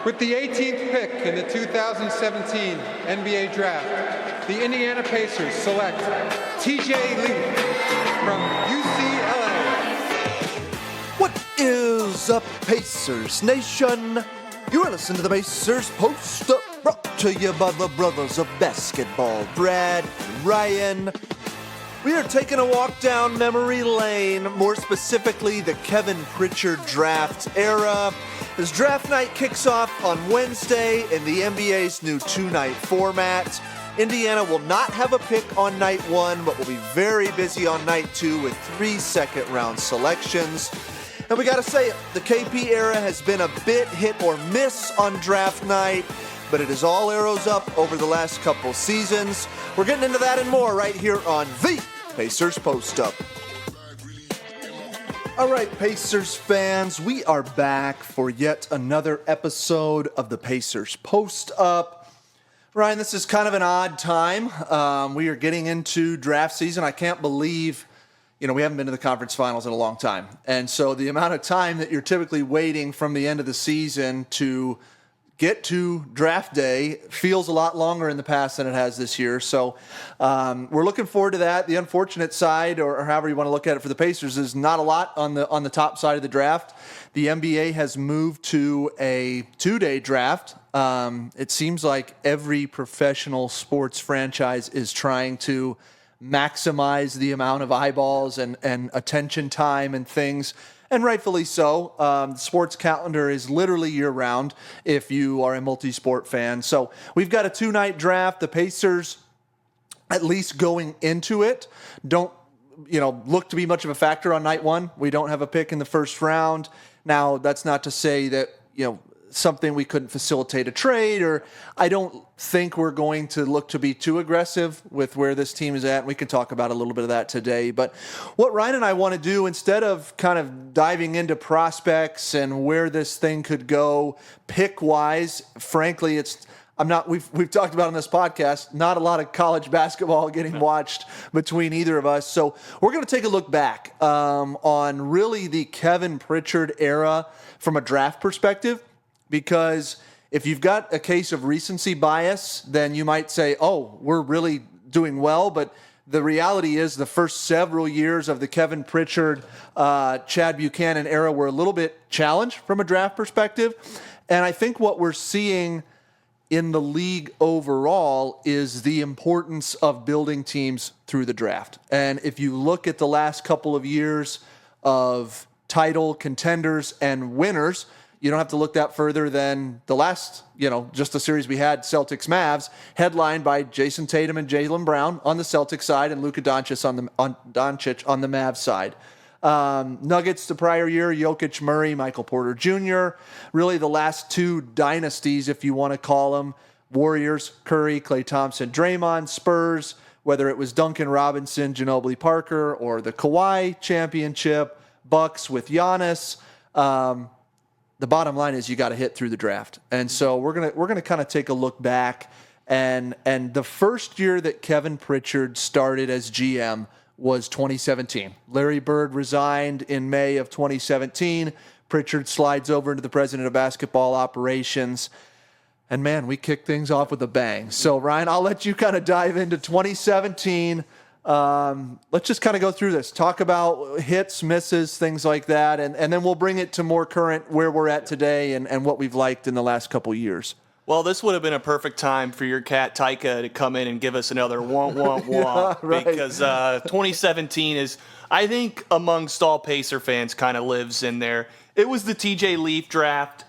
With the 18th pick in the 2017 NBA Draft, the Indiana Pacers select TJ Leaf from UCLA. What is up, Pacers Nation? You are listening to the Pacers Post Up, brought to you by the brothers of basketball, Brad and Ryan. We are taking a walk down memory lane, more specifically the Kevin Pritchard Draft Era. As draft night kicks off on Wednesday in the NBA's new two-night format, Indiana will not have a pick on night one, but will be very busy on night two with 3 second-round selections. And we got to say, the KP era has been a bit hit or miss on draft night, but it is all arrows up over the last couple seasons. We're getting into that and more right here on the Pacers Post Up. All right, Pacers fans, we are back for yet another episode of the Pacers Post Up. Ryan, this is kind of an odd time. We are getting into draft season. I can't believe, we haven't been to the conference finals in a long time. And so the amount of time that you're typically waiting from the end of the season to get to draft day feels a lot longer in the past than it has this year. So we're looking forward to that. The unfortunate side, or however you want to look at it for the Pacers, is not a lot on the top side of the draft. The NBA has moved to a 2-day draft. It seems like every professional sports franchise is trying to maximize the amount of eyeballs and attention time and things. And rightfully so. The sports calendar is literally year-round if you are a multi-sport fan. So we've got a 2-night draft. The Pacers, at least going into it, don't look to be much of a factor on night one. We don't have a pick in the first round. Now, that's not to say that, something we couldn't facilitate a trade, or I don't think we're going to look to be too aggressive with where this team is at. We can talk about a little bit of that today. But what Ryan and I want to do, instead of kind of diving into prospects and where this thing could go pick-wise, frankly, we've talked about on this podcast, not a lot of college basketball getting watched between either of us. So we're going to take a look back on really the Kevin Pritchard era from a draft perspective. Because if you've got a case of recency bias, then you might say, oh, we're really doing well. But the reality is the first several years of the Kevin Pritchard, Chad Buchanan era were a little bit challenged from a draft perspective. And I think what we're seeing in the league overall is the importance of building teams through the draft. And if you look at the last couple of years of title contenders and winners, you don't have to look that further than the last, just the series we had, Celtics-Mavs, headlined by Jason Tatum and Jaylen Brown on the Celtics side and Luka Doncic on the Mavs side. Nuggets the prior year, Jokic, Murray, Michael Porter Jr. Really the last two dynasties, if you want to call them. Warriors, Curry, Klay Thompson, Draymond, Spurs, whether it was Duncan Robinson, Ginobili Parker, or the Kawhi championship, Bucks with Giannis. The bottom line is you got to hit through the draft. And so we're gonna kind of take a look back. And the first year that Kevin Pritchard started as GM was 2017. Larry Bird resigned in May of 2017. Pritchard slides over into the president of basketball operations. And man, we kicked things off with a bang. So Ryan, I'll let you kind of dive into 2017. Let's just kind of go through this, talk about hits, misses, things like that, and then we'll bring it to more current where we're at today and what we've liked in the last couple years. Well, this would have been a perfect time for your cat Taika to come in and give us another wah, Yeah, right. Because 2017 is, I think, amongst all Pacer fans, kind of lives in there. It was the TJ Leaf draft,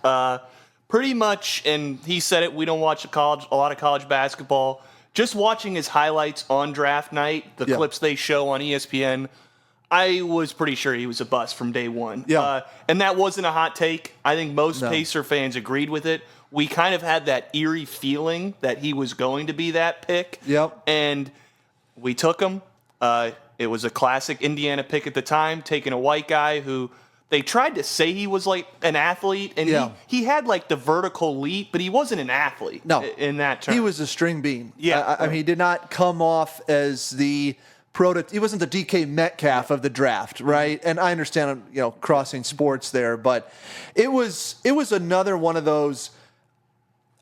pretty much, and he said it, we don't watch a lot of college basketball. Just watching his highlights on draft night, the clips they show on ESPN, I was pretty sure he was a bust from day one. Yeah. And that wasn't a hot take. I think most Pacer fans agreed with it. We kind of had that eerie feeling that he was going to be that pick. Yep. And we took him. It was a classic Indiana pick at the time, taking a white guy who they tried to say he was like an athlete, and he had like the vertical leap, but he wasn't an athlete in that term. He was a string bean. Yeah. I mean, he did not come off as the he wasn't the DK Metcalf of the draft, right? And I understand, crossing sports there, but it was another one of those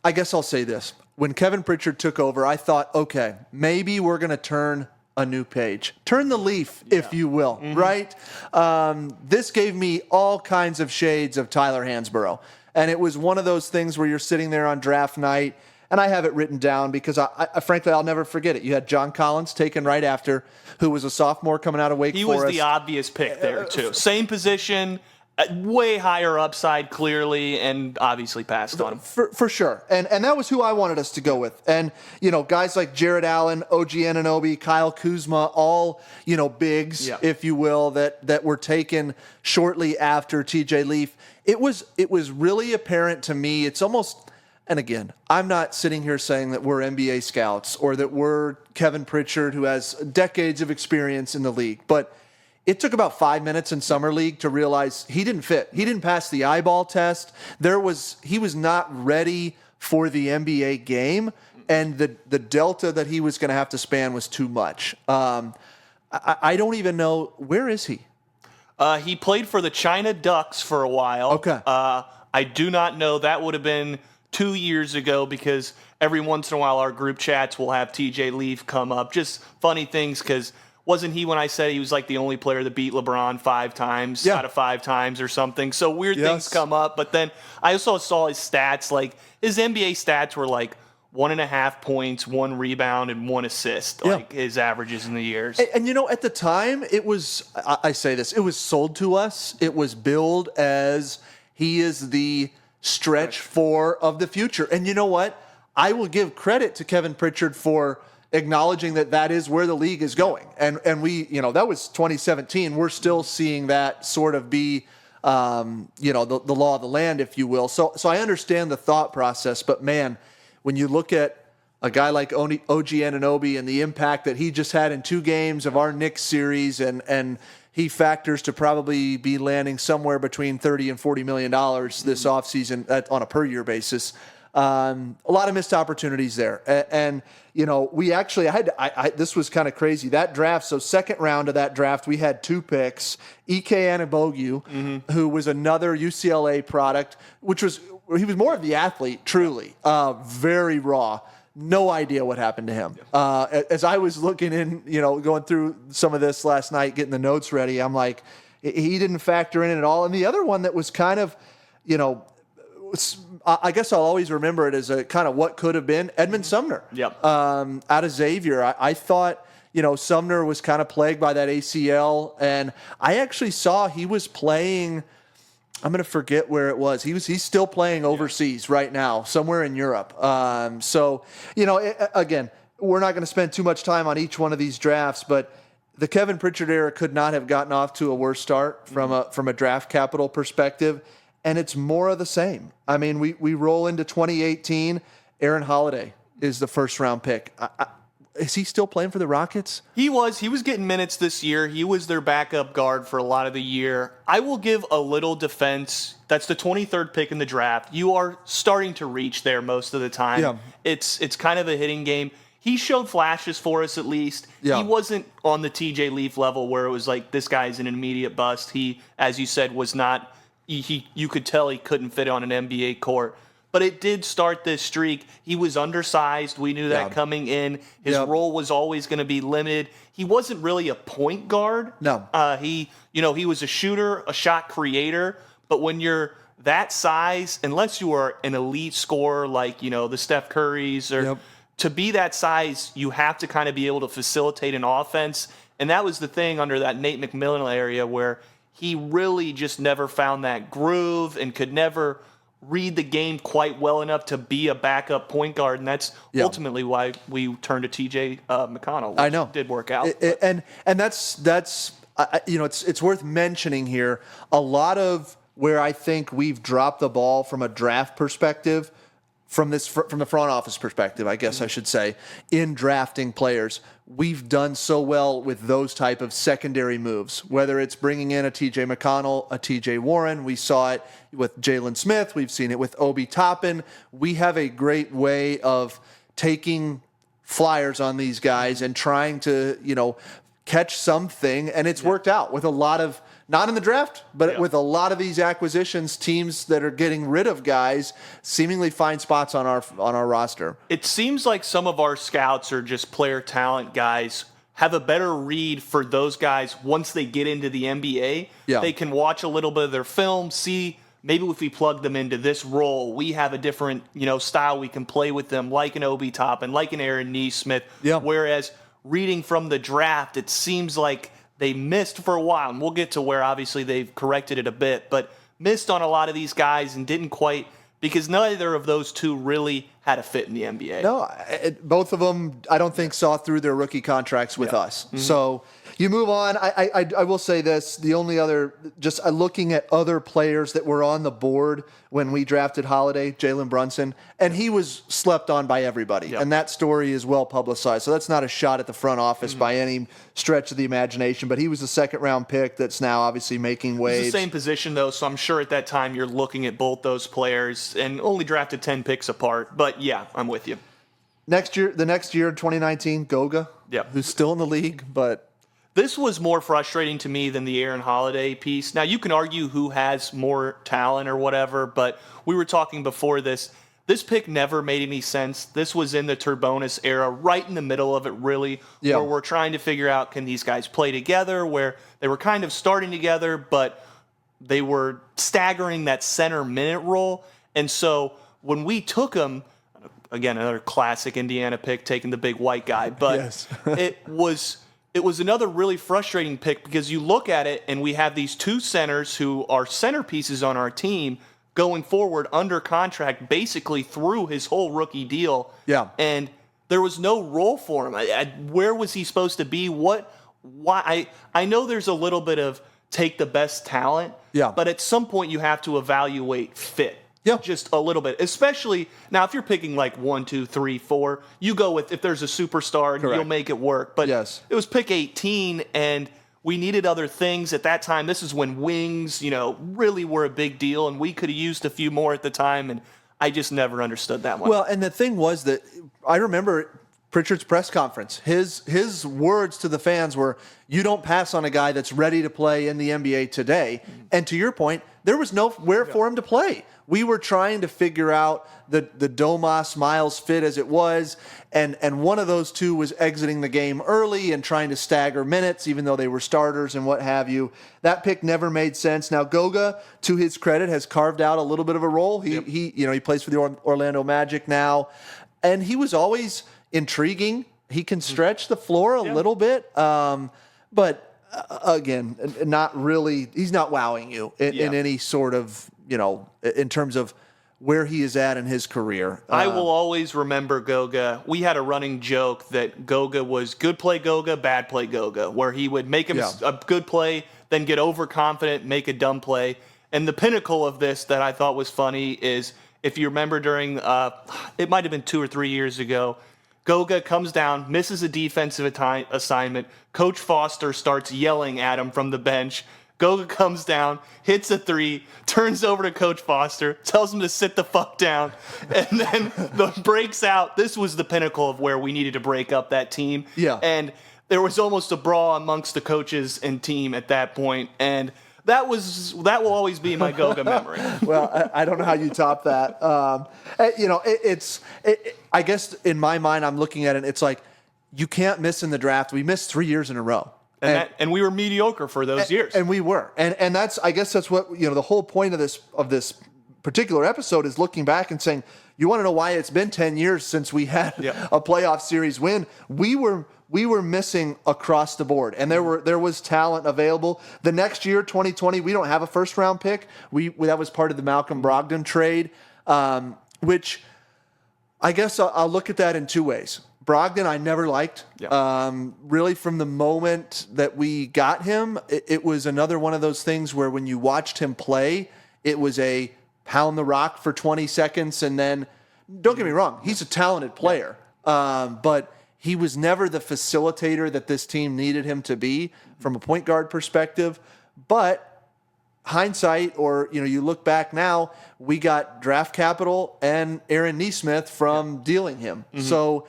I guess I'll say this. When Kevin Pritchard took over, I thought, okay, maybe we're going to turn a new page. Turn the leaf, if you will, right? This gave me all kinds of shades of Tyler Hansborough. And it was one of those things where you're sitting there on draft night, and I have it written down because, frankly, I'll never forget it. You had John Collins taken right after, who was a sophomore coming out of Wake Forest. He was the obvious pick there, too. Same position, way higher upside, clearly, and obviously passed on him. For sure. And that was who I wanted us to go with. And, guys like Jared Allen, OG Anunoby, Kyle Kuzma, all, bigs, if you will, that were taken shortly after TJ Leaf. It was really apparent to me. It's almost, and again, I'm not sitting here saying that we're NBA scouts or that we're Kevin Pritchard, who has decades of experience in the league, but it took about 5 minutes in Summer League to realize he didn't fit. He didn't pass the eyeball test. He was not ready for the NBA game, and the delta that he was going to have to span was too much. I don't even know, where is he? He played for the China Ducks for a while. Okay. I do not know. That would have been 2 years ago because every once in a while our group chats will have TJ Leaf come up. Just funny things because wasn't he when I said he was like the only player that beat LeBron 5 times out of 5 times or something? So weird things come up. But then I also saw his stats. Like his NBA stats were like 1.5 points, 1 rebound, and 1 assist. Like his averages in the years. And at the time, it was, I say this, it was sold to us. It was billed as he is the stretch 4 of the future. And you know what? I will give credit to Kevin Pritchard for acknowledging that is where the league is going. And we, that was 2017. We're still seeing that sort of be, the law of the land, if you will. So I understand the thought process, but man, when you look at a guy like OG Anunoby and the impact that he just had in 2 games of our Knicks series, and he factors to probably be landing somewhere between $30 and $40 million this offseason on a per-year basis. A lot of missed opportunities there. And we actually, this was kind of crazy. That draft, so second round of that draft, we had 2 picks. Ike Anigbogu, who was another UCLA product, he was more of the athlete, truly. Very raw. No idea what happened to him. As I was looking in, going through some of this last night, getting the notes ready, I'm like, he didn't factor in at all. And the other one that was kind of, I guess I'll always remember it as a kind of what could have been Edmund Sumner. Out of Xavier. I thought, Sumner was kind of plagued by that ACL, and I actually saw he was playing. I'm going to forget where it was. He's still playing overseas right now, somewhere in Europe. Again, we're not going to spend too much time on each one of these drafts, but the Kevin Pritchard era could not have gotten off to a worse start from a draft capital perspective. And it's more of the same. I mean, we roll into 2018. Aaron Holiday is the first-round pick. Is he still playing for the Rockets? He was getting minutes this year. He was their backup guard for a lot of the year. I will give a little defense. That's the 23rd pick in the draft. You are starting to reach there most of the time. Yeah. It's kind of a hitting game. He showed flashes for us at least. Yeah. He wasn't on the TJ Leaf level where it was like this guy's an immediate bust. He, as you said, was not. You could tell he couldn't fit on an NBA court. But it did start this streak. He was undersized. We knew that coming in. His role was always going to be limited. He wasn't really a point guard. No. He was a shooter, a shot creator. But when you're that size, unless you are an elite scorer like, the Steph Currys, or to be that size, you have to kind of be able to facilitate an offense. And that was the thing under that Nate McMillan area where he really just never found that groove and could never read the game quite well enough to be a backup point guard, and that's ultimately why we turned to TJ McConnell, which I know did work out. And that's it's worth mentioning here. A lot of where I think we've dropped the ball from a draft perspective, from the front office perspective, I guess I should say, in drafting players, we've done so well with those type of secondary moves, whether it's bringing in a TJ McConnell, a TJ Warren. We saw it with Jalen Smith. We've seen it with Obi Toppin. We have a great way of taking flyers on these guys and trying to, catch something. And it's worked out with a lot of not in the draft, but with a lot of these acquisitions, teams that are getting rid of guys seemingly find spots on our roster. It seems like some of our scouts are just player talent guys, have a better read for those guys once they get into the NBA. Yeah. They can watch a little bit of their film, see maybe if we plug them into this role, we have a different, style we can play with them, like an Obi Toppin, like an Aaron Nesmith. Yeah. Whereas reading from the draft, it seems like they missed for a while, and we'll get to where obviously they've corrected it a bit, but missed on a lot of these guys and didn't quite, because neither of those two really had a fit in the NBA. No, both of them, I don't think, saw through their rookie contracts with us. Mm-hmm. So you move on. I will say this. The only other, just looking at other players that were on the board when we drafted Holiday, Jalen Brunson, and he was slept on by everybody. Yep. And that story is well publicized. So that's not a shot at the front office by any stretch of the imagination. But he was a second-round pick that's now obviously making waves. It's the same position, though, so I'm sure at that time you're looking at both those players and only drafted 10 picks apart. But, yeah, I'm with you. The next year, 2019, Goga, who's still in the league, but... This was more frustrating to me than the Aaron Holiday piece. Now, you can argue who has more talent or whatever, but we were talking before this. This pick never made any sense. This was in the Turbonis era, right in the middle of it, really, where we're trying to figure out, can these guys play together, where they were kind of starting together, but they were staggering that center minute role. And so when we took them, again, another classic Indiana pick, taking the big white guy, but it was another really frustrating pick because you look at it and we have these two centers who are centerpieces on our team going forward under contract basically through his whole rookie deal. Yeah. And there was no role for him. Where was he supposed to be? Why? I know there's a little bit of take the best talent, but at some point you have to evaluate fit. Yeah. Just a little bit. Especially, now if you're picking like 1, 2, 3, 4, you go with, if there's a superstar, you'll make it work. But it was pick 18, and we needed other things at that time. This is when wings, really were a big deal, and we could have used a few more at the time, and I just never understood that one. Well, and the thing was that I remember Pritchard's press conference. His words to the fans were, you don't pass on a guy that's ready to play in the NBA today. And to your point, there was nowhere for him to play. We were trying to figure out the Domas Miles fit as it was, and one of those two was exiting the game early and trying to stagger minutes, even though they were starters and what have you. That pick never made sense. Now Goga, to his credit, has carved out a little bit of a role. He plays for the Orlando Magic now, and he was always intriguing. He can stretch the floor a little bit, but again, not really. He's not wowing you in any sort of, in terms of where he is at in his career. I will always remember Goga. We had a running joke that Goga was good play Goga, bad play Goga, where he would make him a good play, then get overconfident, make a dumb play. And the pinnacle of this that I thought was funny is, if you remember during, it might have been 2 or 3 years ago, Goga comes down, misses a defensive assignment. Coach Foster starts yelling at him from the bench. Goga comes down, hits a 3, turns over to Coach Foster, tells him to sit the fuck down, and then breaks out. This was the pinnacle of where we needed to break up that team. Yeah. And there was almost a brawl amongst the coaches and team at that point, and that will always be my Goga memory. Well, I don't know how you top that. I guess in my mind, I'm looking at it, it's like, you can't miss in the draft. We missed 3 years in a row. And we were mediocre for those years. And we were. And I guess that's what, the whole point of this particular episode is looking back and saying, you want to know why it's been 10 years since we had a playoff series win? We were missing across the board, and there was talent available. The next year, 2020, we don't have a first round pick. That was part of the Malcolm Brogdon trade, which I guess I'll look at that in two ways. Brogdon, I never liked. Really, from the moment that we got him, it was another one of those things where when you watched him play, it was a pound the rock for 20 seconds, and then, don't get me wrong, he's a talented player, but he was never the facilitator that this team needed him to be from a point guard perspective. But hindsight, or you look back now, we got draft capital and Aaron Nesmith from dealing him. Mm-hmm. So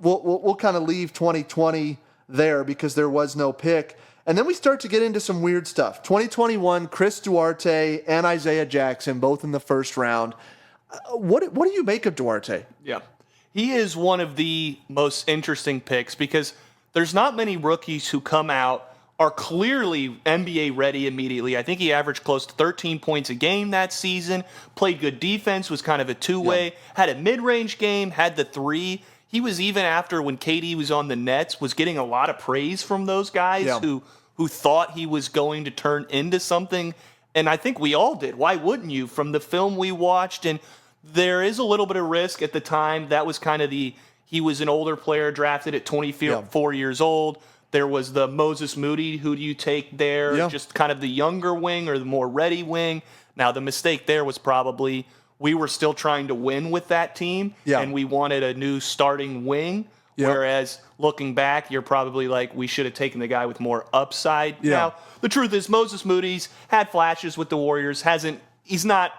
we'll kind of leave 2020 there because there was no pick. And then we start to get into some weird stuff. 2021, Chris Duarte and Isaiah Jackson, both in the first round. What do you make of Duarte? Yeah. He is one of the most interesting picks because there's not many rookies who come out, are clearly NBA ready immediately. I think he averaged close to 13 points a game that season, played good defense, was kind of a two-way, had a mid-range game, had the three. He was even after when KD was on the Nets, was getting a lot of praise from those guys who thought he was going to turn into something. And I think we all did. Why wouldn't you? From the film we watched, and there is a little bit of risk at the time. That was kind of he was an older player drafted at 24 years old. There was the Moses Moody. Who do you take there? Yeah. Just kind of the younger wing or the more ready wing. Now, the mistake there was probably we were still trying to win with that team, and we wanted a new starting wing. Whereas looking back, you're probably like, we should have taken the guy with more upside. Now, the truth is Moses Moody's had flashes with the Warriors. He's not,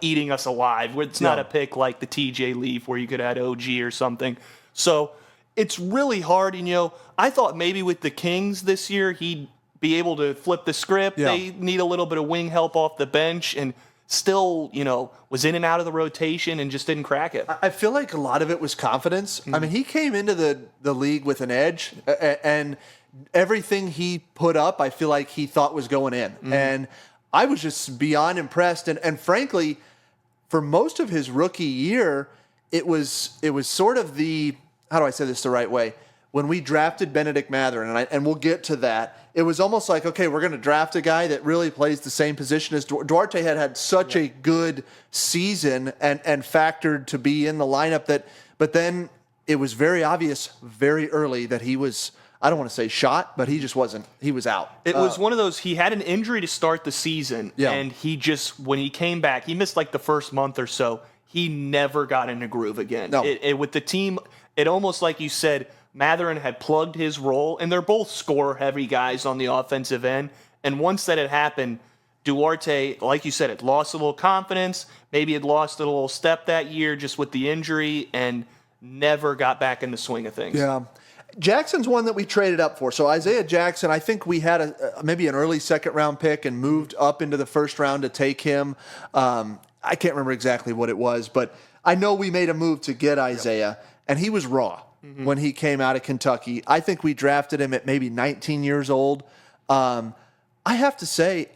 eating us alive. It's not a pick like the TJ Leaf where you could add OG or something. So it's really hard. And, I thought maybe with the Kings this year, he'd be able to flip the script. They need a little bit of wing help off the bench and still, was in and out of the rotation and just didn't crack it. I feel like a lot of it was confidence. I mean, he came into the league with an edge, and everything he put up, I feel like he thought was going in. And I was just beyond impressed. And frankly, for most of his rookie year, it was sort of how do I say this the right way? When we drafted Bennedict Mathurin, and we'll get to that, it was almost like, okay, we're going to draft a guy that really plays the same position as Duarte had such a good season and factored to be in the lineup but then it was very obvious very early that he was, I don't want to say shot, but he just wasn't. He was out. It was one of those, he had an injury to start the season, and he just, when he came back, he missed like the first month or so. He never got in a groove again. No. With the team, it almost like you said, Mathurin had plugged his role, and they're both score-heavy guys on the offensive end. And once that had happened, Duarte, like you said, had lost a little confidence. Maybe had lost a little step that year just with the injury, and never got back in the swing of things. Yeah. Jackson's one that we traded up for. So Isaiah Jackson, I think we had maybe an early second-round pick and moved up into the first round to take him. I can't remember exactly what it was, but I know we made a move to get Isaiah, and he was raw when he came out of Kentucky. I think we drafted him at maybe 19 years old. I have to say,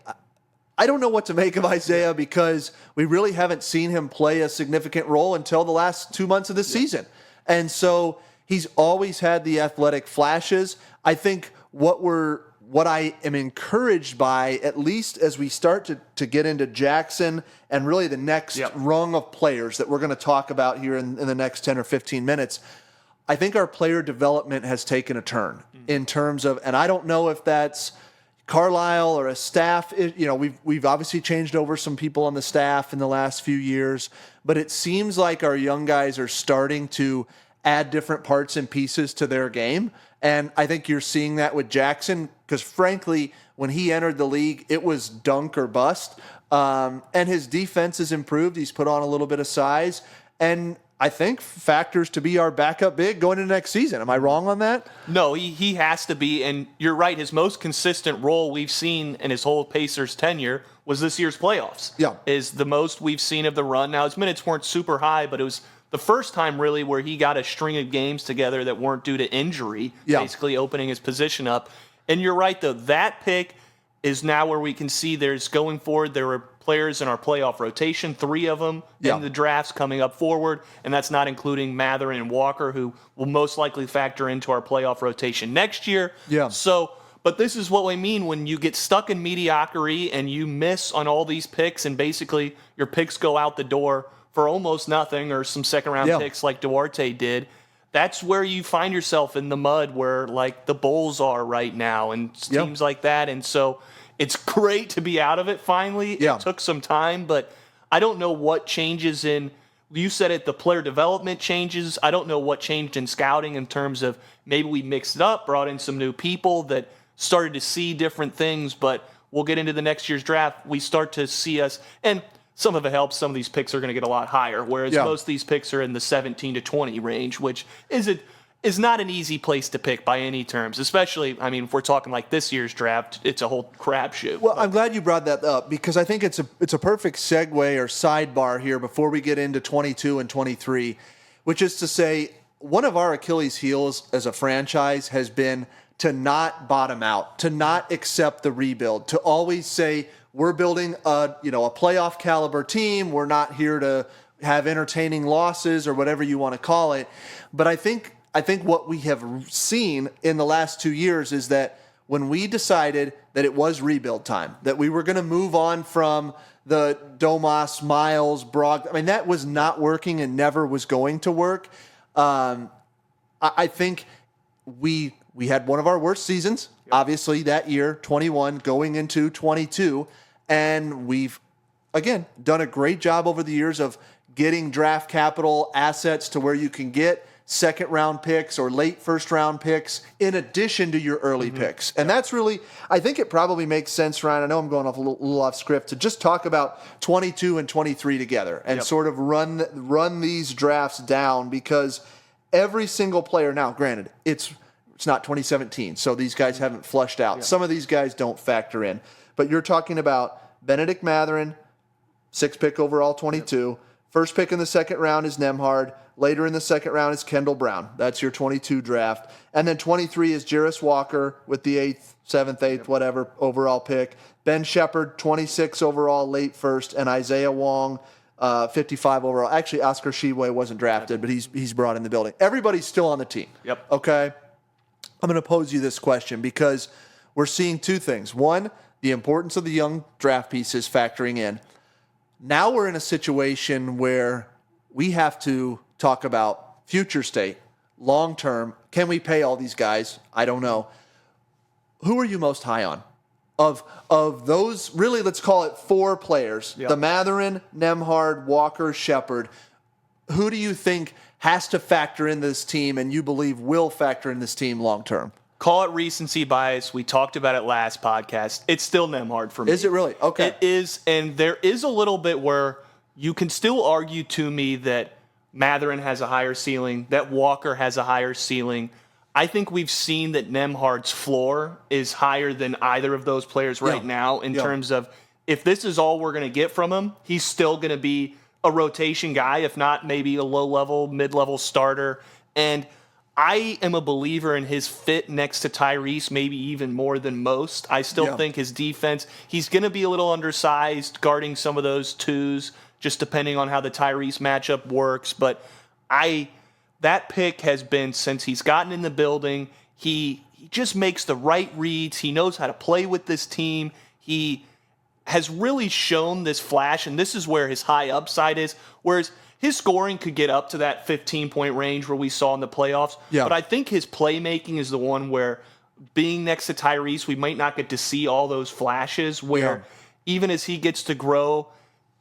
I don't know what to make of Isaiah because we really haven't seen him play a significant role until the last 2 months of the season. And so he's always had the athletic flashes. I think what I am encouraged by, at least as we start to get into Jackson and really the next rung of players that we're going to talk about here in the next 10 or 15 minutes, I think our player development has taken a turn in terms of, and I don't know if that's Carlisle or a staff. We've obviously changed over some people on the staff in the last few years, but it seems like our young guys are starting to add different parts and pieces to their game. And I think you're seeing that with Jackson because, frankly, when he entered the league, it was dunk or bust. And his defense has improved. He's put on a little bit of size. And I think factors to be our backup big going into next season. Am I wrong on that? No, he has to be. And you're right. His most consistent role we've seen in his whole Pacers tenure was this year's playoffs. Yeah. Is the most we've seen of the run. Now, his minutes weren't super high, but it was the first time really where he got a string of games together that weren't due to injury, basically opening his position up. And you're right, though. That pick is now where we can see there's going forward. There were players in our playoff rotation, 3 of them in the drafts coming up forward, and that's not including Mathurin and Walker, who will most likely factor into our playoff rotation next year. Yeah. So, but this is what we mean when you get stuck in mediocrity and you miss on all these picks, and basically your picks go out the door for almost nothing, or some second-round picks like Duarte did. That's where you find yourself in the mud where, like, the Bulls are right now and teams like that. And so it's great to be out of it finally. It took some time, but I don't know what changes in – you said it, the player development changes. I don't know what changed in scouting in terms of maybe we mixed it up, brought in some new people that started to see different things, but we'll get into the next year's draft. We start to see us – and – some of it helps. Some of these picks are going to get a lot higher, whereas most of these picks are in the 17 to 20 range, which is is not an easy place to pick by any terms, especially, I mean, if we're talking like this year's draft, it's a whole crapshoot. Well, I'm glad you brought that up because I think it's a perfect segue or sidebar here before we get into 22 and 23, which is to say one of our Achilles heels as a franchise has been to not bottom out, to not accept the rebuild, to always say we're building a playoff caliber team. We're not here to have entertaining losses or whatever you want to call it. But I think what we have seen in the last 2 years is that when we decided that it was rebuild time, that we were going to move on from the Domas, Miles, Brog, I mean, that was not working and never was going to work. I think we had one of our worst seasons, obviously, that year, 21, going into 22. And we've, again, done a great job over the years of getting draft capital assets to where you can get second-round picks or late first-round picks in addition to your early picks. And that's really, I think it probably makes sense, Ryan, I know I'm going off a little off script, to just talk about 22 and 23 together and sort of run these drafts down because every single player, now granted, it's not 2017, so these guys haven't flushed out. Some of these guys don't factor in. But you're talking about Bennedict Mathurin, 6th pick overall, 22. First pick in the second round is Nembhard. Later in the second round is Kendall Brown. That's your 22 draft. And then 23 is Jarace Walker with the 8th, 7th, 8th, whatever, overall pick. Ben Sheppard, 26 overall, late first. And Isaiah Wong, 55 overall. Actually, Oscar Sheway wasn't drafted, but he's brought in the building. Everybody's still on the team. Yep. Okay? I'm going to pose you this question because we're seeing two things. One, the importance of the young draft pieces factoring in. Now we're in a situation where we have to talk about future state, long term. Can we pay all these guys? I don't know. Who are you most high on? Of those, really, let's call it 4 players, the Mathurin, Nembhard, Walker, Sheppard. Who do you think has to factor in this team and you believe will factor in this team long term? Call it recency bias. We talked about it last podcast. It's still Nembhard for me. Is it really? Okay. It is, and there is a little bit where you can still argue to me that Mathurin has a higher ceiling, that Walker has a higher ceiling. I think we've seen that Nembhard's floor is higher than either of those players right now in terms of if this is all we're going to get from him, he's still going to be a rotation guy, if not maybe a low-level, mid-level starter. And I am a believer in his fit next to Tyrese, maybe even more than most. I still think his defense, he's going to be a little undersized guarding some of those twos, just depending on how the Tyrese matchup works. But that pick has been, since he's gotten in the building, he just makes the right reads. He knows how to play with this team. He has really shown this flash, and this is where his high upside is, whereas his scoring could get up to that 15-point range where we saw in the playoffs. But I think his playmaking is the one where, being next to Tyrese, we might not get to see all those flashes where even as he gets to grow,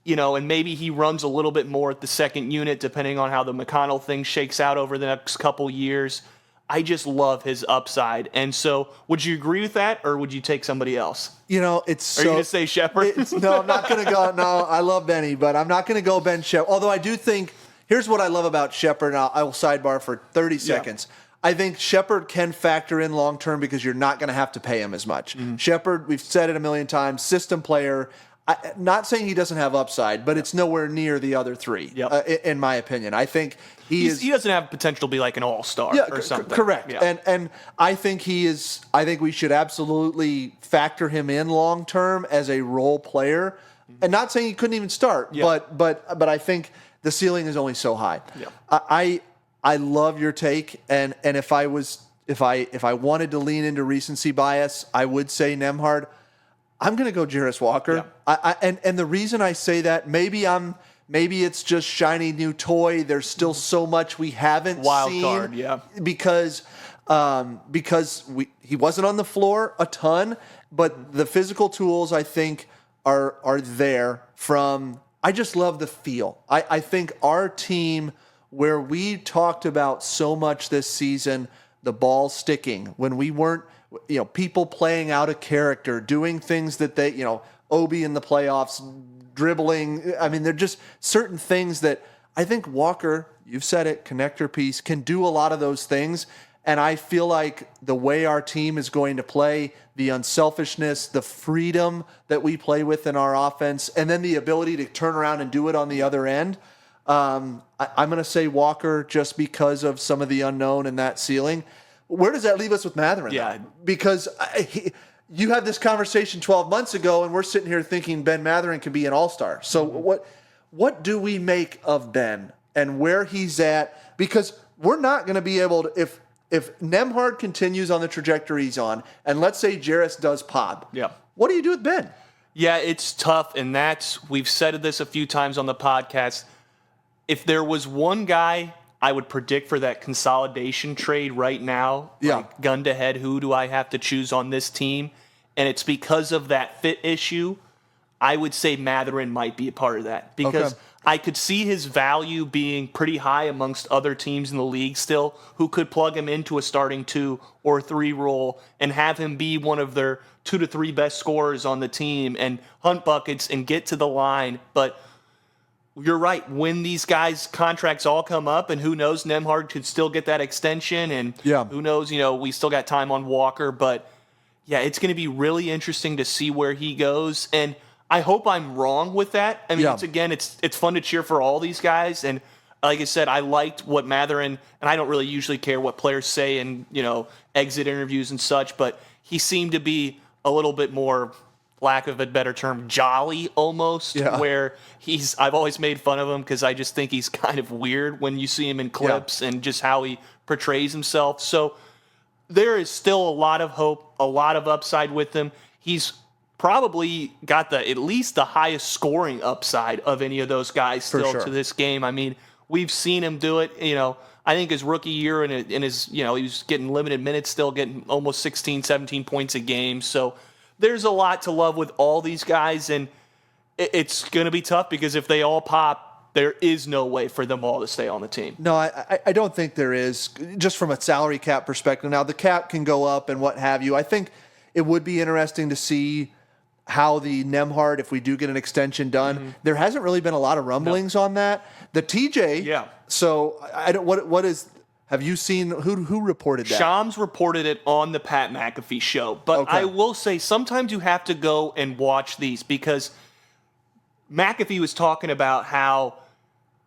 and maybe he runs a little bit more at the second unit depending on how the McConnell thing shakes out over the next couple years. I just love his upside. And so, would you agree with that, or would you take somebody else? It's Are you going to say Sheppard? No, I'm not going to go. No, I love Benny, but I'm not going to go Ben Sheppard. Although I do think, here's what I love about Sheppard, and I will sidebar for 30 seconds. I think Sheppard can factor in long-term because you're not going to have to pay him as much. Sheppard, we've said it a million times, system player. Not saying he doesn't have upside, but it's nowhere near the other 3, in my opinion. I think he doesn't have potential to be like an all-star or something. Correct. And I think he is. I think we should absolutely factor him in long-term as a role player. And not saying he couldn't even start, but I think the ceiling is only so high. I love your take, and if I wanted to lean into recency bias, I would say Nembhard. I'm going to go Jarace Walker. And the reason I say that, maybe it's just shiny new toy. There's still so much we haven't seen. Wild card, because he wasn't on the floor a ton, but the physical tools I think are there from. I just love the feel. I think our team, where we talked about so much this season, the ball sticking, when we weren't, people playing out of character, doing things that they, Obi in the playoffs, dribbling. I mean, they're just certain things that I think Walker, you've said it, connector piece, can do a lot of those things. And I feel like the way our team is going to play, the unselfishness, the freedom that we play with in our offense, and then the ability to turn around and do it on the other end. I'm going to say Walker just because of some of the unknown and that ceiling. Where does that leave us with Mathurin? Yeah. Because you had this conversation 12 months ago, and we're sitting here thinking Ben Mathurin could be an all-star. So what do we make of Ben and where he's at? Because we're not going to be able to, if Nembhard continues on the trajectory he's on, and let's say Jarace does pop, what do you do with Ben? Yeah, it's tough, and we've said this a few times on the podcast. If there was one guy I would predict for that consolidation trade right now, like gun to head, who do I have to choose on this team? And it's because of that fit issue, I would say Mathurin might be a part of that. Because I could see his value being pretty high amongst other teams in the league still, who could plug him into a starting 2 or 3 role and have him be one of their 2 to 3 best scorers on the team and hunt buckets and get to the line. But you're right. When these guys' contracts all come up, and who knows, Nembhard could still get that extension, and who knows, we still got time on Walker. But, yeah, it's going to be really interesting to see where he goes. And I hope I'm wrong with that. I mean, it's fun to cheer for all these guys. And like I said, I liked what Mathurin, and I don't really usually care what players say in, exit interviews and such, but he seemed to be a little bit more, lack of a better term, jolly almost, where I've always made fun of him because I just think he's kind of weird when you see him in clips and just how he portrays himself. So there is still a lot of hope, a lot of upside with him. He's probably got at least the highest scoring upside of any of those guys still to this game. I mean, we've seen him do it, I think his rookie year in his, he was getting limited minutes, still getting almost 16, 17 points a game. So there's a lot to love with all these guys, and it's going to be tough because if they all pop, there is no way for them all to stay on the team. No, I don't think there is, just from a salary cap perspective. Now, the cap can go up and what have you. I think it would be interesting to see how the Nembhard, if we do get an extension done, there hasn't really been a lot of rumblings on that. The TJ, so I don't. What is? Have you seen who reported that? Shams reported it on the Pat McAfee show. But I will say sometimes you have to go and watch these because McAfee was talking about how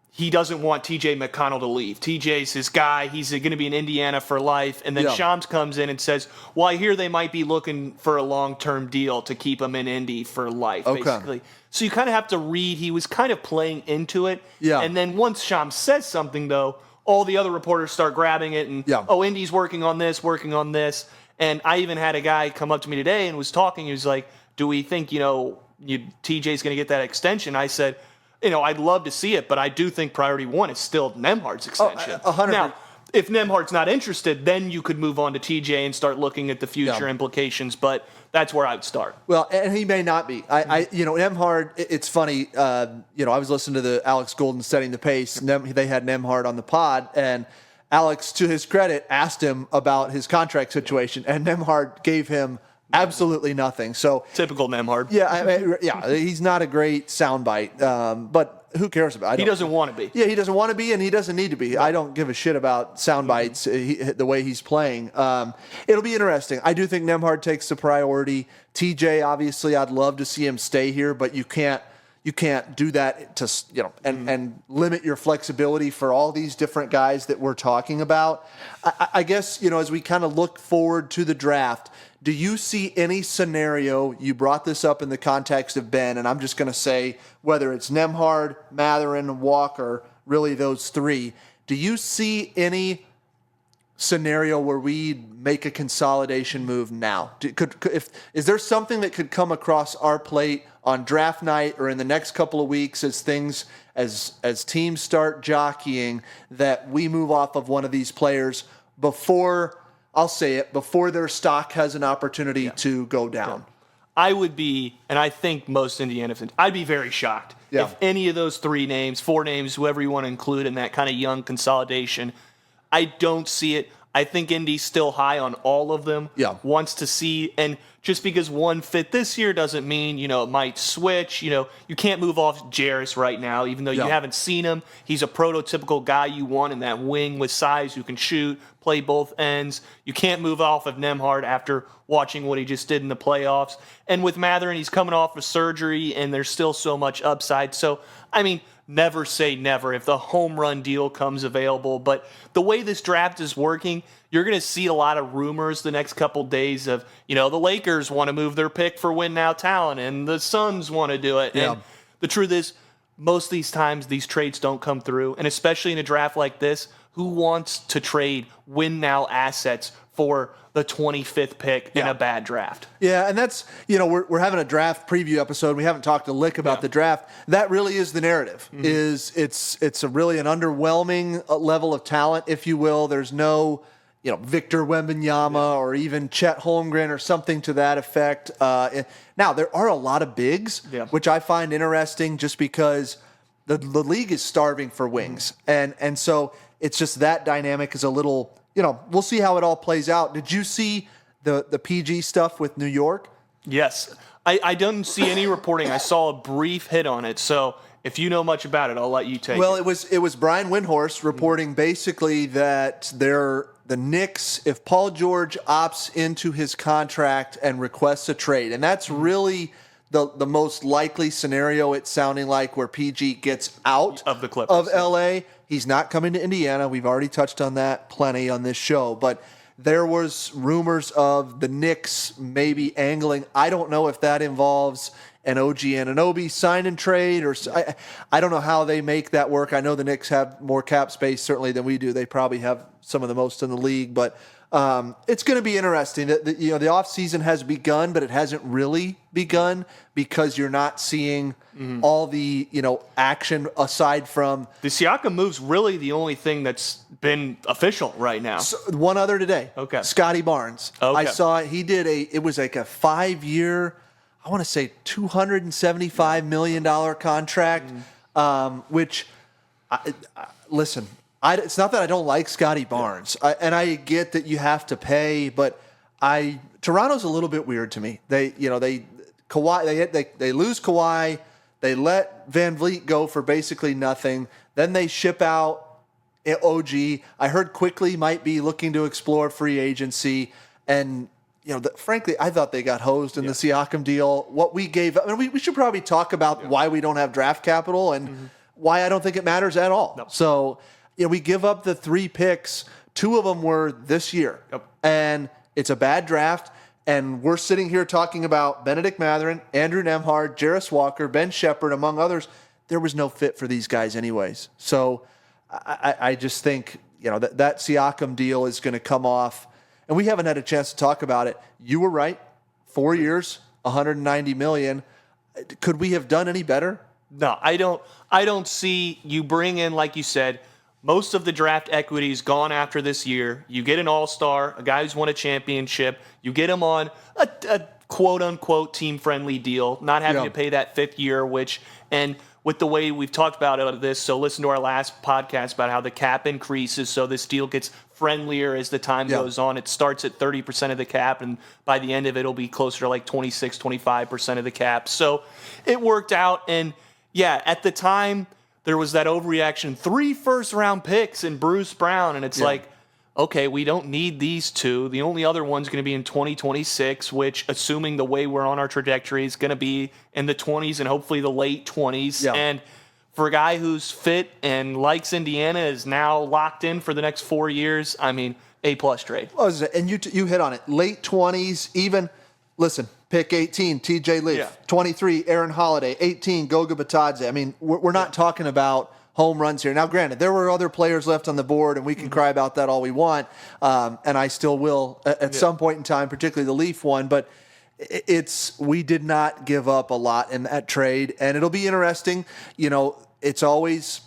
he doesn't want TJ McConnell to leave. TJ's his guy. He's going to be in Indiana for life. And then Shams comes in and says, well, I hear they might be looking for a long-term deal to keep him in Indy for life, basically. So you kind of have to read. He was kind of playing into it. And then once Shams says something, though, all the other reporters start grabbing it and, Indy's working on this. And I even had a guy come up to me today and was talking. He was like, do we think, TJ's going to get that extension? I said, I'd love to see it, but I do think priority 1 is still Nembhard's extension. 100%. Now, if Nembhard's not interested, then you could move on to TJ and start looking at the future implications, but that's where I would start. Well, and he may not be. Nembhard, it's funny, I was listening to the Alex Golden Setting the Pace. They had Nembhard on the pod, and Alex, to his credit, asked him about his contract situation, and Nembhard gave him absolutely nothing. So typical Nembhard. He's not a great soundbite, but who cares about it? He doesn't want to be. Yeah, he doesn't want to be, and he doesn't need to be. I don't give a shit about sound bites, the way he's playing. It'll be interesting. I do think Nembhard takes the priority. TJ, obviously, I'd love to see him stay here, but you can't do that to and limit your flexibility for all these different guys that we're talking about. I guess as we kind of look forward to the draft, do you see any scenario? You brought this up in the context of Ben, and I'm just going to say whether it's Nembhard, Mathurin, Walker, really those 3. Do you see any scenario where we make a consolidation move now? Is there something that could come across our plate on draft night or in the next couple of weeks as teams start jockeying that we move off of one of these players before their stock has an opportunity to go down? I would be, and I think most Indiana fans, I'd be very shocked if any of those 3 names, 4 names, whoever you want to include in that kind of young consolidation. I don't see it. I think Indy's still high on all of them. Wants to see, and just because one fit this year doesn't mean, it might switch. You can't move off Jarace right now, even though you haven't seen him. He's a prototypical guy you want in that wing with size who can shoot, play both ends. You can't move off of Nembhard after watching what he just did in the playoffs. And with Mathurin, he's coming off of surgery, and there's still so much upside. So, never say never if the home run deal comes available. But the way this draft is working, you're going to see a lot of rumors the next couple days of, the Lakers want to move their pick for win now talent, and the Suns want to do it. Yeah. And the truth is, most of these times, these trades don't come through. And especially in a draft like this, who wants to trade win now assets for the 25th pick in a bad draft? Yeah, and that's, we're having a draft preview episode. We haven't talked a lick about the draft. That really is the narrative. It's a really an underwhelming level of talent, if you will. There's no, Victor Wembanyama or even Chet Holmgren or something to that effect. Now, there are a lot of bigs, which I find interesting just because the league is starving for wings. And so it's just that dynamic is a little, we'll see how it all plays out. Did you see the PG stuff with New York? Yes. I didn't see any reporting. I saw a brief hit on it. So if you know much about it, I'll let you take it. Well, it was Brian Windhorst reporting basically that the Knicks, if Paul George opts into his contract and requests a trade, and that's really the most likely scenario, it's sounding like, where PG gets out of the Clippers, of LA. He's not coming to Indiana. We've already touched on that plenty on this show, but there was rumors of the Knicks maybe angling. I don't know if that involves an OG Anunoby sign and trade, or I don't know how they make that work. I know the Knicks have more cap space certainly than we do. They probably have some of the most in the league, but it's going to be interesting. The offseason has begun, but it hasn't really begun because you're not seeing all the action aside from the Siakam move's really the only thing that's been official right now. So, one other today. Okay. Scotty Barnes. Okay. I saw he did it was like a 5-year, I want to say $275 million contract, which, listen, it's not that I don't like Scotty Barnes, and I get that you have to pay, but Toronto's a little bit weird to me. They lose Kawhi, they let Van Vliet go for basically nothing, then they ship out OG. I heard Quickly might be looking to explore free agency, and frankly, I thought they got hosed in the Siakam deal. What we gave, we should probably talk about why we don't have draft capital and why I don't think it matters at all. No. So, we give up the 3 picks. 2 of them were this year. Yep. And it's a bad draft. And we're sitting here talking about Bennedict Mathurin, Andrew Nembhard, Jarace Walker, Ben Sheppard, among others. There was no fit for these guys anyways. So I just think, that Siakam deal is going to come off. And we haven't had a chance to talk about it. You were right. 4 years, $190 million. Could we have done any better? No, I don't see you bring in, like you said, most of the draft equity is gone after this year. You get an all-star, a guy who's won a championship. You get him on a quote-unquote team-friendly deal, not having to pay that 5th year, and with the way we've talked about this, so listen to our last podcast about how the cap increases, so this deal gets friendlier as the time goes on. It starts at 30% of the cap, and by the end of it, it'll be closer to like 26, 25% of the cap. So it worked out, and at the time, there was that overreaction. 3 first-round picks in Bruce Brown, and it's like, okay, we don't need these 2. The only other one's going to be in 2026, which, assuming the way we're on our trajectory, is going to be in the 20s and hopefully the late 20s. Yeah. And for a guy who's fit and likes Indiana, is now locked in for the next 4 years, A-plus trade. And you hit on it. Late 20s, even, listen, pick 18, TJ Leaf. 23, Aaron Holiday. 18, Goga Batadze. We're not talking about home runs here. Now, granted, there were other players left on the board, and we can cry about that all we want, and I still will at some point in time, particularly the Leaf one, but we did not give up a lot in that trade, and it'll be interesting. It's always,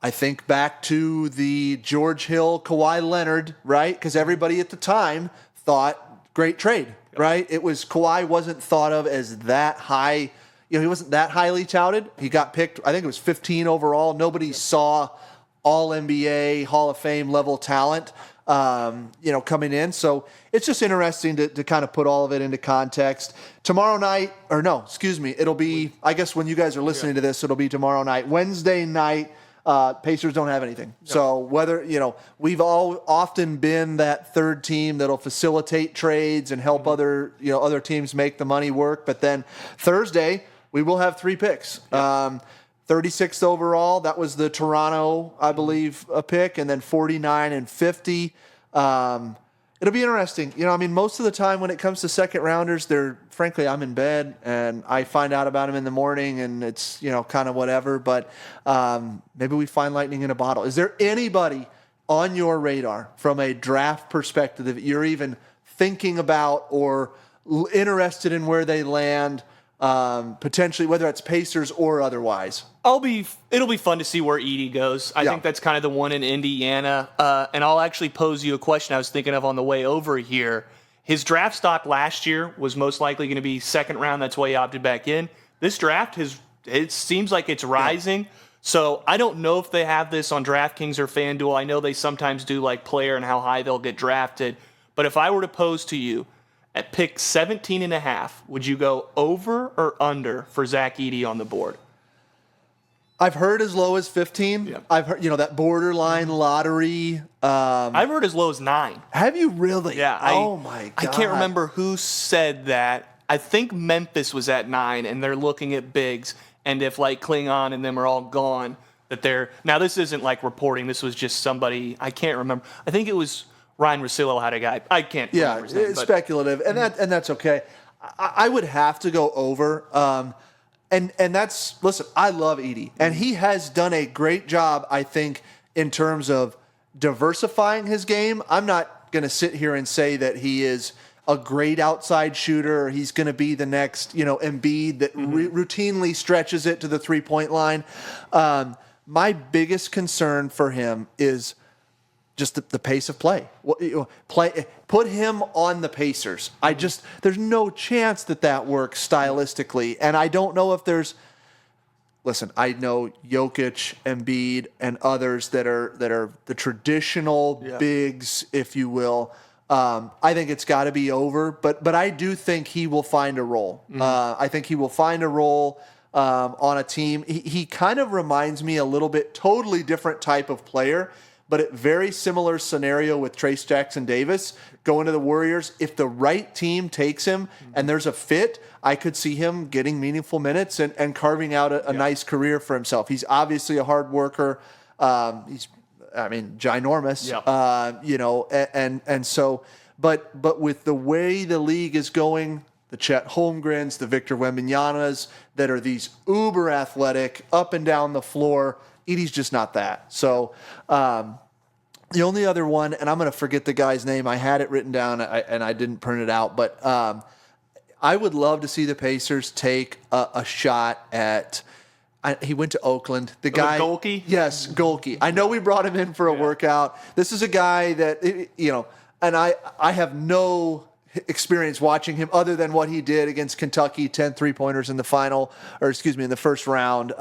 I think back to the George Hill, Kawhi Leonard, right? Because everybody at the time thought, great trade, right? It was, Kawhi wasn't thought of as that high. He wasn't that highly touted. He got picked, I think it was 15 overall. Nobody saw all NBA, Hall of Fame level talent. coming in. So it's just interesting to kind of put all of it into context. Tomorrow night, it'll be, I guess when you guys are listening to this, it'll be tomorrow night. Wednesday night, Pacers don't have anything. No. So whether, we've all often been that third team that'll facilitate trades and help other teams make the money work. But then Thursday, we will have 3 picks. 36th overall, that was the Toronto, I believe, a pick, and then 49 and 50. It'll be interesting. Most of the time when it comes to second rounders, frankly, I'm in bed and I find out about them in the morning and it's, kind of whatever. But maybe we find lightning in a bottle. Is there anybody on your radar from a draft perspective that you're even thinking about or interested in where they land? Potentially, whether it's Pacers or otherwise. It'll be fun to see where Edey goes. I think that's kind of the one in Indiana. And I'll actually pose you a question I was thinking of on the way over here. His draft stock last year was most likely going to be second round. That's why he opted back in. This draft, it seems like it's rising. Yeah. So I don't know if they have this on DraftKings or FanDuel. I know they sometimes do like player and how high they'll get drafted. But if I were to pose to you, at pick 17.5, would you go over or under for Zach Edey on the board? I've heard as low as 15. Yeah. I've heard, that borderline lottery. I've heard as low as 9. Have you really? Yeah. Oh my God. I can't remember who said that. I think Memphis was at 9, and they're looking at bigs. And if like Klingon and them are all gone, that they're now. This isn't like reporting. This was just somebody. I can't remember. I think it was Ryan Russillo had a guy. I can't remember his name. It's speculative, and that's okay. I would have to go over. And that's, listen, I love Edey, and he has done a great job, I think, in terms of diversifying his game. I'm not going to sit here and say that he is a great outside shooter, or he's going to be the next, Embiid that routinely stretches it to the three-point line. My biggest concern for him is just the pace of play. Put him on the Pacers. There's no chance that works stylistically. And I don't know if listen, I know Jokic, Embiid, and others that are the traditional bigs, if you will. I think it's got to be over, but I do think he will find a role. I think he will find a role on a team. He kind of reminds me a little bit, totally different type of player, but a very similar scenario with Trace Jackson-Davis going to the Warriors. If the right team takes him and there's a fit, I could see him getting meaningful minutes and carving out a nice career for himself. He's obviously a hard worker. He's ginormous. But with the way the league is going, the Chet Holmgrens, the Victor Wembanyama's that are these uber athletic, up and down the floor, Edey's just not that. So the only other one, and I'm going to forget the guy's name. I had it written down, and I didn't print it out. But I would love to see the Pacers take a shot at he went to Oakland. The guy, Golke? Yes, Golke. I know we brought him in for a workout. This is a guy that, and I have no experience watching him other than what he did against Kentucky, 10 3-pointers in the in the first round,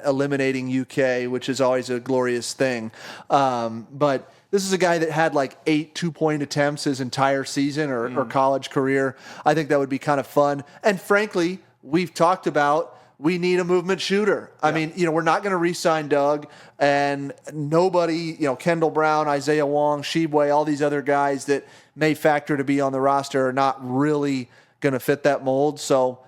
eliminating UK, which is always a glorious thing. But this is a guy that had like 8 2-point attempts his entire season or college career. I think that would be kind of fun. And frankly, we've talked about we need a movement shooter. I mean, we're not going to re-sign Doug, and nobody, Kendall Brown, Isaiah Wong, Shibwe, all these other guys that may factor to be on the roster are not really going to fit that mold. So,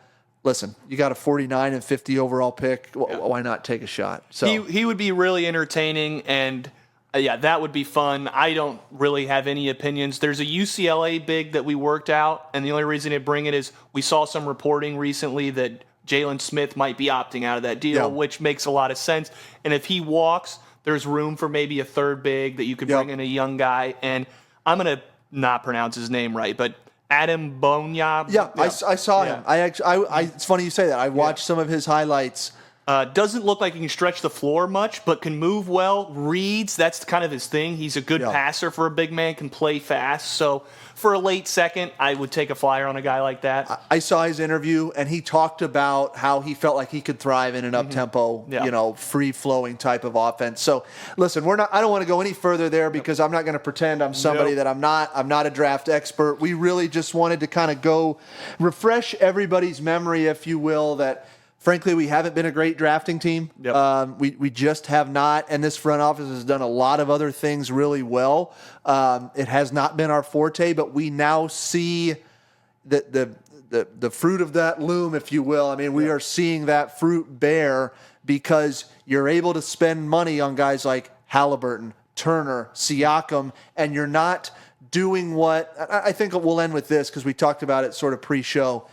listen, you got a 49 and 50 overall pick. Why not take a shot? So he would be really entertaining, and that would be fun. I don't really have any opinions. There's a UCLA big that we worked out, and the only reason to bring it is we saw some reporting recently that Jalen Smith might be opting out of that deal, which makes a lot of sense. And if he walks, there's room for maybe a third big that you could bring in a young guy. And I'm going to not pronounce his name right, but Adam Bonya. I saw him. It's funny you say that. I watched some of his highlights. Doesn't look like he can stretch the floor much, but can move well. Reads, that's kind of his thing. He's a good passer for a big man, can play fast. So for a late second, I would take a flyer on a guy like that. I saw his interview, and he talked about how he felt like he could thrive in an up-tempo, free-flowing type of offense. So, listen, I don't want to go any further there because I'm not going to pretend I'm somebody that I'm not. I'm not a draft expert. We really just wanted to kind of go refresh everybody's memory, if you will, that frankly, we haven't been a great drafting team. Yep. We just have not, and this front office has done a lot of other things really well. It has not been our forte, but we now see the fruit of that loom, if you will. I mean, we are seeing that fruit bear because you're able to spend money on guys like Halliburton, Turner, Siakam, and you're not doing what I think we'll end with this because we talked about it sort of pre-show.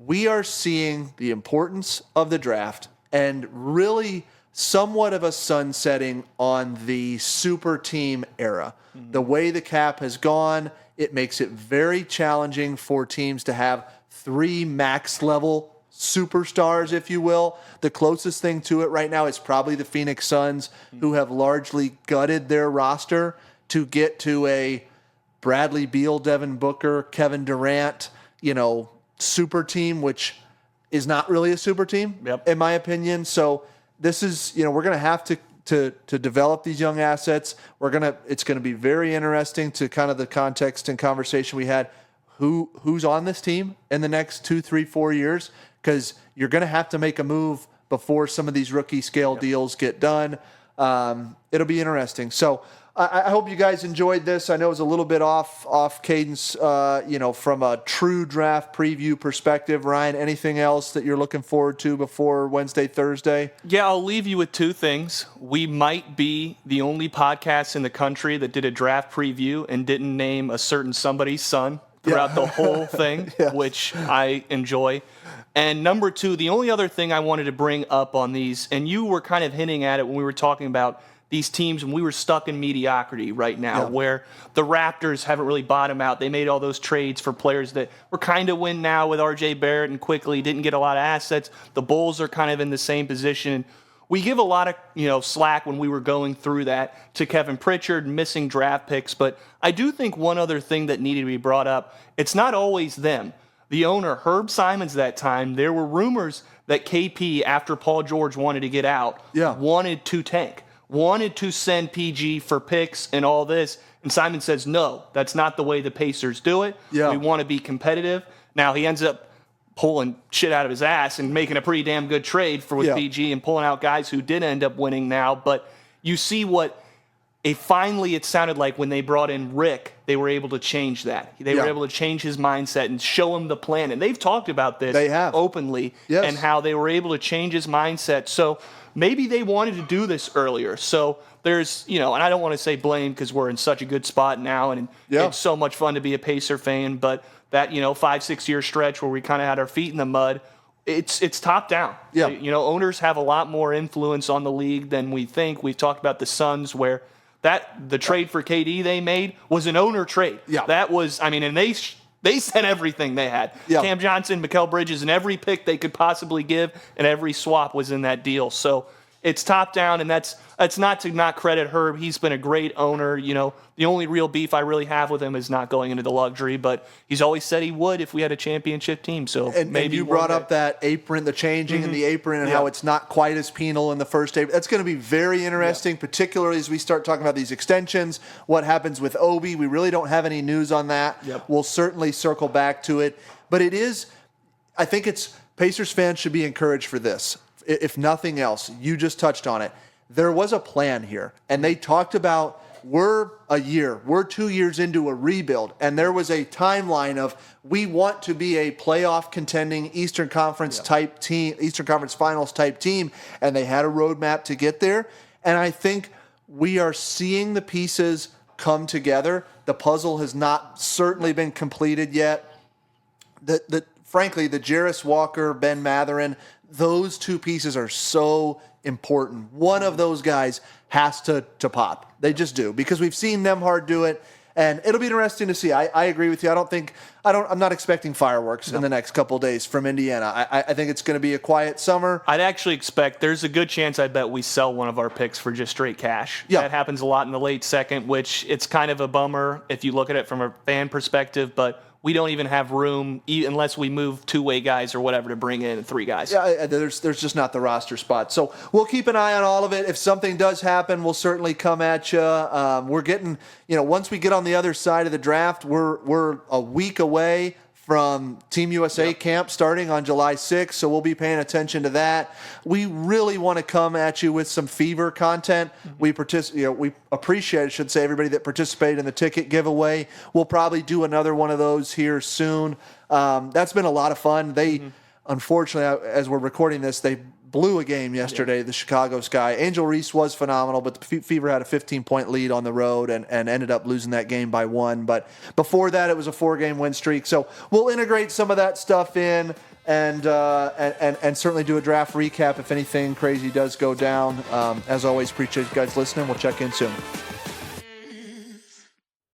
We are seeing the importance of the draft and really somewhat of a sunsetting on the super team era. Mm-hmm. The way the cap has gone, it makes it very challenging for teams to have 3 max level superstars, if you will. The closest thing to it right now is probably the Phoenix Suns, who have largely gutted their roster to get to a Bradley Beal, Devin Booker, Kevin Durant, super team, which is not really a super team, in my opinion. So this is, we're going to have to develop these young assets. It's going to be very interesting to kind of the context and conversation we had. Who's on this team in the next 2, 3, 4 years? Because you're going to have to make a move before some of these rookie scale deals get done. It'll be interesting. So I hope you guys enjoyed this. I know it was a little bit off cadence, from a true draft preview perspective. Ryan, anything else that you're looking forward to before Wednesday, Thursday? Yeah, I'll leave you with 2 things. We might be the only podcast in the country that did a draft preview and didn't name a certain somebody's son throughout the whole thing, which I enjoy. And number 2, the only other thing I wanted to bring up on these, and you were kind of hinting at it when we were talking about these teams, and we were stuck in mediocrity right now, where the Raptors haven't really bottomed out. They made all those trades for players that were kind of win now with R.J. Barrett and quickly didn't get a lot of assets. The Bulls are kind of in the same position. We give a lot of slack when we were going through that to Kevin Pritchard, missing draft picks. But I do think one other thing that needed to be brought up, it's not always them. The owner, Herb Simons, that time, there were rumors that KP, after Paul George wanted to get out, wanted to tank. Wanted to send PG for picks and all this. And Simon says, no, that's not the way the Pacers do it. Yeah. We want to be competitive. Now, he ends up pulling shit out of his ass and making a pretty damn good trade with PG and pulling out guys who did end up winning now. But you see what finally it sounded like when they brought in Rick, they were able to change that. They were able to change his mindset and show him the plan. And they've talked about this openly and how they were able to change his mindset. So maybe they wanted to do this earlier. So there's, and I don't want to say blame because we're in such a good spot now and it's so much fun to be a Pacer fan. But that, 5-6 year stretch where we kind of had our feet in the mud, it's top down. Yeah. Owners have a lot more influence on the league than we think. We've talked about the Suns where the trade for KD they made was an owner trade. Yeah. That was, and they sent everything they had. Yeah. Cam Johnson, Mikal Bridges, and every pick they could possibly give, and every swap was in that deal. So it's top down, and that's not to not credit Herb. He's been a great owner. The only real beef I really have with him is not going into the luxury, but he's always said he would if we had a championship team. So maybe and you brought up that apron, the changing in the apron, and how it's not quite as penal in the first apron. That's going to be very interesting, particularly as we start talking about these extensions. What happens with Obi? We really don't have any news on that. Yep. We'll certainly circle back to it, but I think Pacers fans should be encouraged for this. If nothing else, you just touched on it. There was a plan here, and they talked about we're 2 years into a rebuild, and there was a timeline of we want to be a playoff contending Eastern Conference type team, Eastern Conference Finals type team, and they had a roadmap to get there. And I think we are seeing the pieces come together. The puzzle has not certainly been completed yet. Frankly, the Jarace Walker, Ben Mathurin, those 2 pieces are so important. One of those guys has to pop. They just do. Because we've seen Nembhard do it, And it'll be interesting to see. I agree with you. I'm not expecting fireworks in the next couple of days from Indiana. I think it's going to be a quiet summer. I'd actually expect there's a good chance I bet we sell one of our picks for just straight cash. Yeah. That happens a lot in the late second, which it's kind of a bummer if you look at it from a fan perspective, but we don't even have room unless we move two-way guys or whatever to bring in three guys. Yeah, there's just not the roster spot. So we'll keep an eye on all of it. If something does happen, we'll certainly come at you. We're getting, once we get on the other side of the draft, we're a week away from Team USA camp starting on July 6th, so we'll be paying attention to that. We really want to come at you with some Fever content. We appreciate, I should say, everybody that participated in the ticket giveaway. We'll probably do another one of those here soon. That's been a lot of fun. Unfortunately, as we're recording this, they blew a game yesterday, the Chicago Sky. Angel Reese was phenomenal, but the Fever had a 15-point lead on the road and ended up losing that game by 1. But before that, it was a 4-game win streak. So we'll integrate some of that stuff in and certainly do a draft recap if anything crazy does go down. As always, appreciate you guys listening. We'll check in soon.